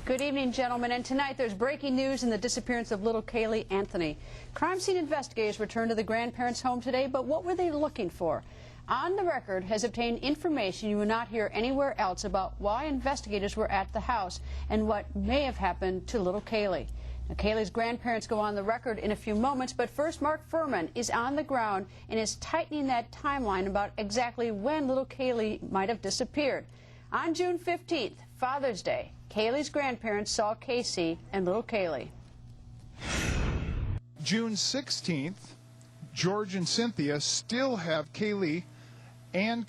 Good evening, gentlemen. And tonight there's breaking news in the disappearance of little Caylee Anthony. Crime scene investigators returned to the grandparents' home today, but what were they looking for? On the Record has obtained information you will not hear anywhere else about why investigators were at the house and what may have happened to little Caylee. Now, Caylee's grandparents go on the record in a few moments, but first Mark Fuhrman is on the ground and is tightening that timeline about exactly when little Caylee might have disappeared. On June 15th, Father's Day, Caylee's grandparents saw Casey and little Caylee. June 16th, George and Cynthia still have Caylee and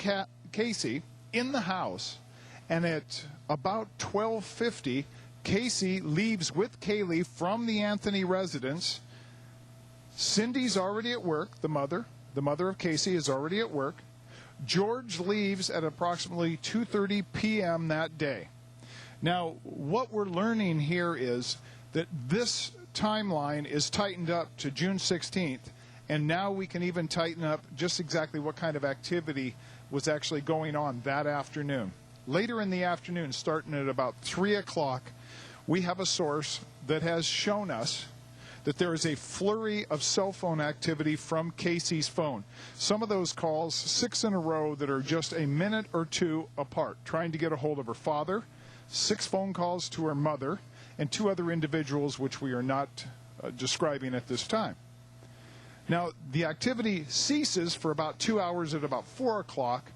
Casey in the house, and at about 12:50, Casey leaves with Caylee from the Anthony residence. Cindy's already at work, the mother of Casey is already at work. George leaves at approximately 2:30 p.m. that day. Now, what we're learning here is that this timeline is tightened up to June 16th, and now we can even tighten up just exactly what kind of activity was actually going on that afternoon. Later in the afternoon, starting at about 3 o'clock, we have a source that has shown us that there is a flurry of cell phone activity from Casey's phone. Some of those calls, 6 in a row, that are just a minute or two apart, trying to get a hold of her father, 6 phone calls to her mother, and 2 other individuals which we are not describing at this time. Now, the activity ceases for about 2 hours at about 4 o'clock,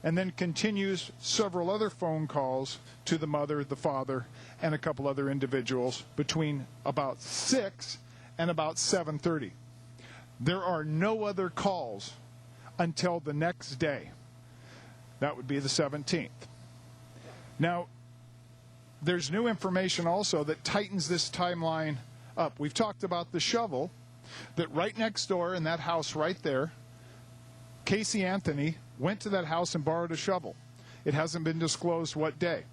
and then continues several other phone calls to the mother, the father, and a couple other individuals between about 6 and about 7:30. There are no other calls until the next day. That would be the 17th. Now, there's new information also that tightens this timeline up. We've talked about the shovel, that right next door in that house right there, Casey Anthony went to that house and borrowed a shovel. It hasn't been disclosed what day.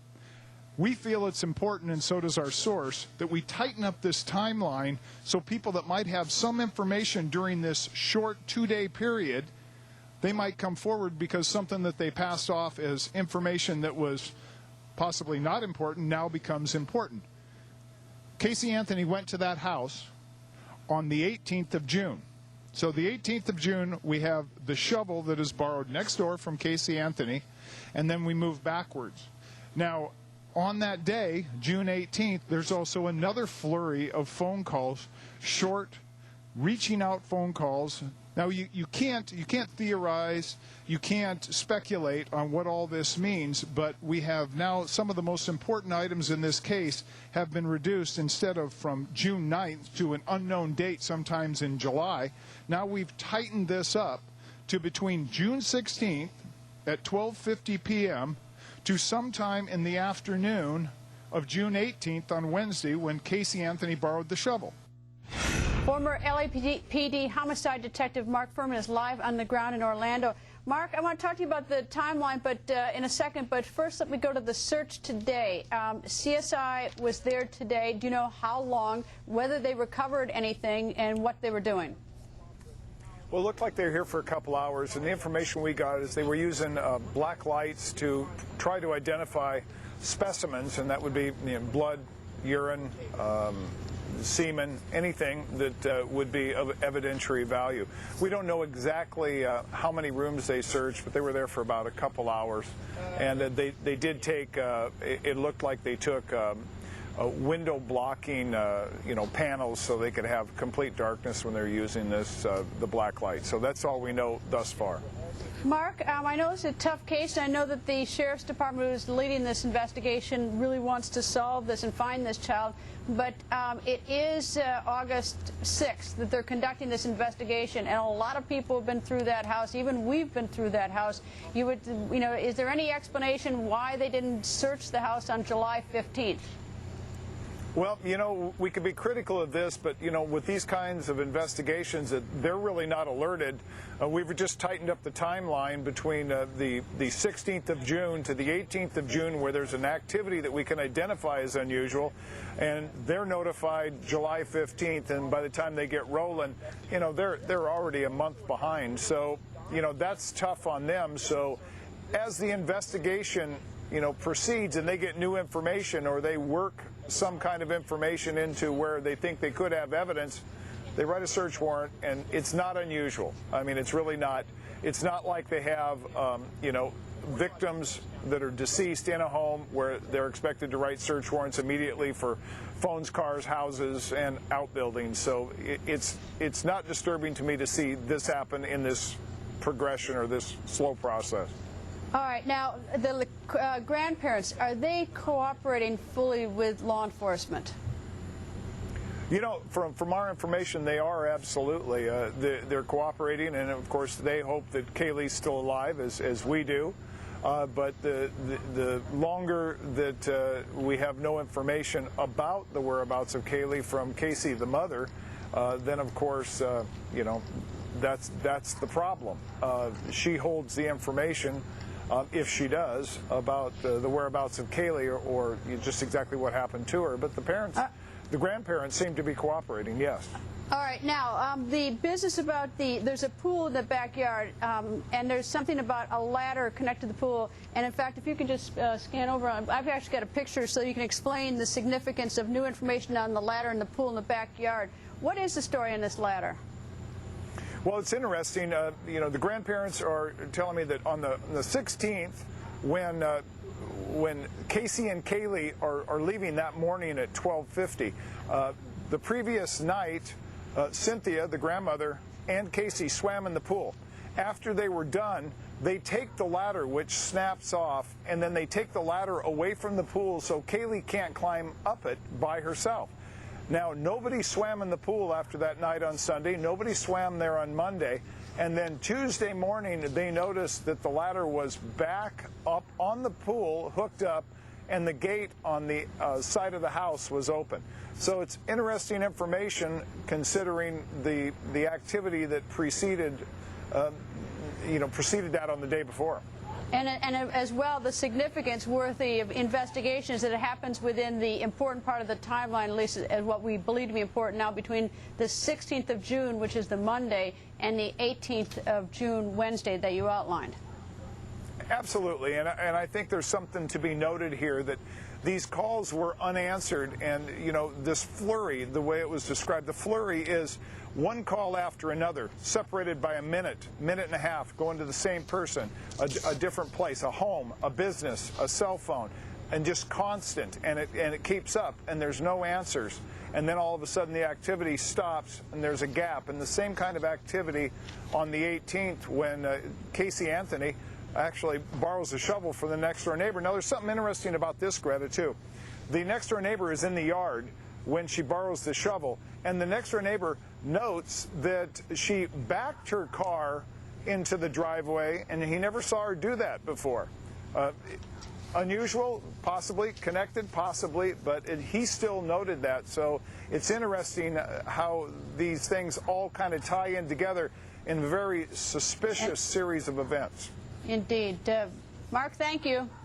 We feel it's important, and so does our source, that we tighten up this timeline so people that might have some information during this short 2-day period, they might come forward because something that they passed off as information that was possibly not important now becomes important. Casey Anthony went to that house on the 18th of June. So the 18th of June, we have the shovel that is borrowed next door from Casey Anthony, and then we move backwards. Now, on that day, June 18th, there's also another flurry of phone calls, short, reaching out phone calls. Now, you can't theorize, you can't speculate on what all this means, but we have now some of the most important items in this case have been reduced. Instead of from June 9th to an unknown date sometimes in July, now we've tightened this up to between June 16th at 12:50 p.m. to sometime in the afternoon of June 18th on Wednesday, when Casey Anthony borrowed the shovel. Former LAPD homicide detective Mark Fuhrman is live on the ground in Orlando. Mark, I want to talk to you about the timeline, but in a second. But first, let me go to the search today. CSI was there today. Do you know how long, whether they recovered anything, and what they were doing? Well, it looked like they were here for a couple hours, and the information we got is they were using black lights to try to identify specimens, and that would be blood, urine, semen, anything that would be of evidentiary value. We don't know exactly how many rooms they searched, but they were there for about a couple hours, and they did take, it looked like they took window blocking panels so they could have complete darkness when they're using this the black light. So that's all we know thus far. Mark, I know it's a tough case. I know that the Sheriff's Department, who's leading this investigation, really wants to solve this and find this child. But it is August 6th that they're conducting this investigation, and a lot of people have been through that house. Even we've been through that house. Is there any explanation why they didn't search the house on July 15th? Well, we could be critical of this, but, with these kinds of investigations, that they're really not alerted. We've just tightened up the timeline between the 16th of June to the 18th of June, where there's an activity that we can identify as unusual, and they're notified July 15th, and by the time they get rolling, they're already a month behind. So, that's tough on them. So, as the investigation proceeds and they get new information, or they work some kind of information into where they think they could have evidence, they write a search warrant, and it's not unusual. I mean, it's really not. It's not like they have, victims that are deceased in a home where they're expected to write search warrants immediately for phones, cars, houses, and outbuildings. So it's not disturbing to me to see this happen in this progression or this slow process. All right. Now, the grandparents, are they cooperating fully with law enforcement? From our information, they are absolutely. They're cooperating, and of course, they hope that Caylee's still alive, as we do. But the longer that we have no information about the whereabouts of Caylee from Casey, the mother, then of course, that's the problem. She holds the information, if she does, about the whereabouts of Caylee or just exactly what happened to her. But the parents. The grandparents seem to be cooperating, yes. All right. Now, the business about there's a pool in the backyard, and there's something about a ladder connected to the pool. And in fact, if you can just scan over, I've actually got a picture so you can explain the significance of new information on the ladder and the pool in the backyard. What is the story on this ladder? Well, it's interesting. The grandparents are telling me that on the 16th, when Casey and Caylee are leaving that morning at 12:50, the previous night, Cynthia, the grandmother, and Casey swam in the pool. After they were done, they take the ladder, which snaps off, and then they take the ladder away from the pool so Caylee can't climb up it by herself. Now, nobody swam in the pool after that night on Sunday. Nobody swam there on Monday. And then Tuesday morning, they noticed that the ladder was back up on the pool, hooked up, and the gate on the side of the house was open. So it's interesting information considering the activity that preceded that on the day before. And as well, the significance worthy of investigation is that it happens within the important part of the timeline, at least as what we believe to be important now, between the 16th of June, which is the Monday, and the 18th of June, Wednesday, that you outlined. Absolutely, and I think there's something to be noted here, that these calls were unanswered, and this flurry, the way it was described, the flurry is one call after another, separated by a minute and a half, going to the same person, a different place, a home, a business, a cell phone, and just constant, and it keeps up, and there's no answers. And then all of a sudden the activity stops and there's a gap. And the same kind of activity on the 18th when Casey Anthony actually borrows a shovel from the next door neighbor. Now, there's something interesting about this, Greta, too. The next door neighbor is in the yard when she borrows the shovel, and the next door neighbor notes that she backed her car into the driveway, and he never saw her do that before. Unusual, possibly, connected, possibly, but he still noted that. So it's interesting how these things all kind of tie in together in a very suspicious series of events. Indeed. Mark, thank you.